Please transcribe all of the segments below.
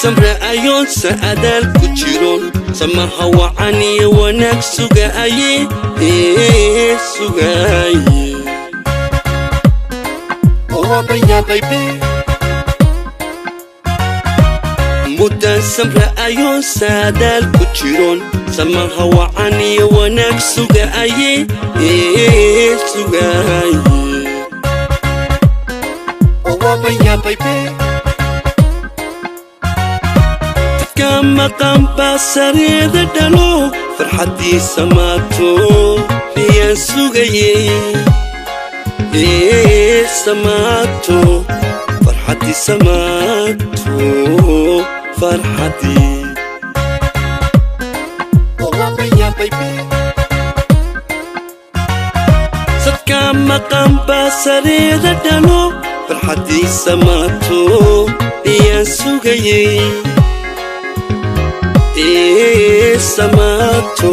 samraayoon sa'adaal ku jiroon samaha wacaniyo wanaag sugaaye muddan samraayoon sa'adaal ku jiroon samaha wacaniyo wanaag sugaaye dadka maqan baa sareeda dhalo farxaddii samaato miyaan sugayey samaato farxaddii samaato farxaddii dadka maqan baa sareeda dhalo farxaddii samaato miyaan sugayey samaato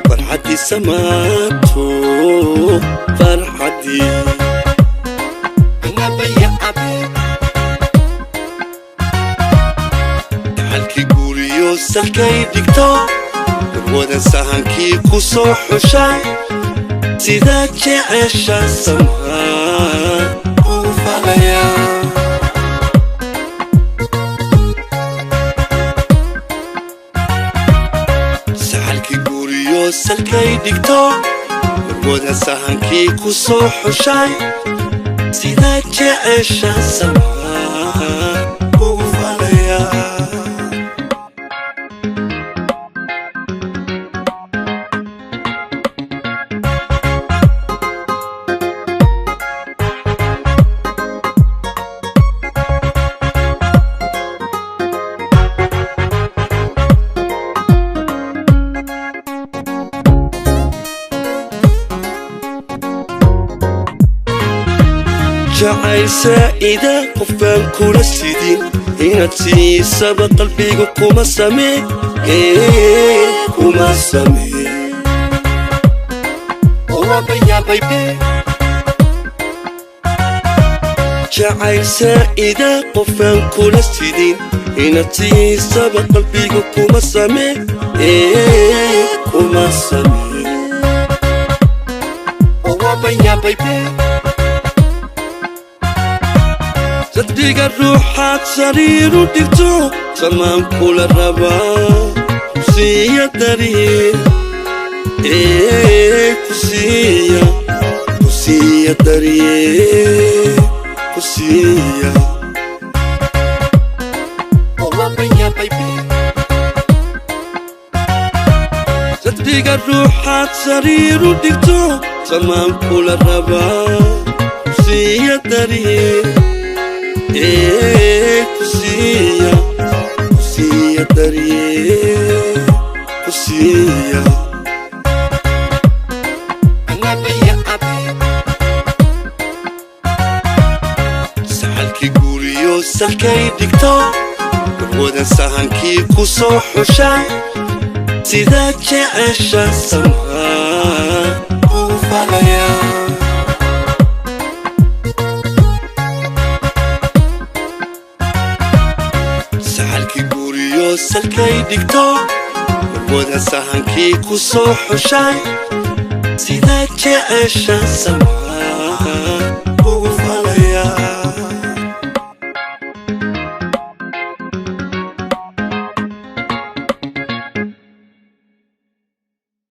farxaddii samaato farxaddii halkii guriyo salkay dhigto warwadan sahankii ku soo xushay sidaa jecesha samhaa ku falaya salkay dhigto warwadan sahankii ku soo xushay sidaa jecesha samhaa kugu falaya jacayl saa'ida qofaan kula sidin inaad siisaba qalbiga kuma samee jacayl saa'ida qofaan kula sidin inaad siisaba qalbiga kuma samee daddiga ruuxaad sariiru dhigto samaan kula rabaa kusiiya daryeel kusiiya daryeel kusiiya daddiga ruuxaad sariiru dhigto samaan kula rabaa kusiiya daryeel kusiiya daryeel kusiiya saxalkii guriyo salkay dhigto warwadan sahankii ku soo xushay sidaa jecesha samhaa kugu falaya salkay dhigto warwadan sahankii ku soo xushay sidaa jecesha samhaa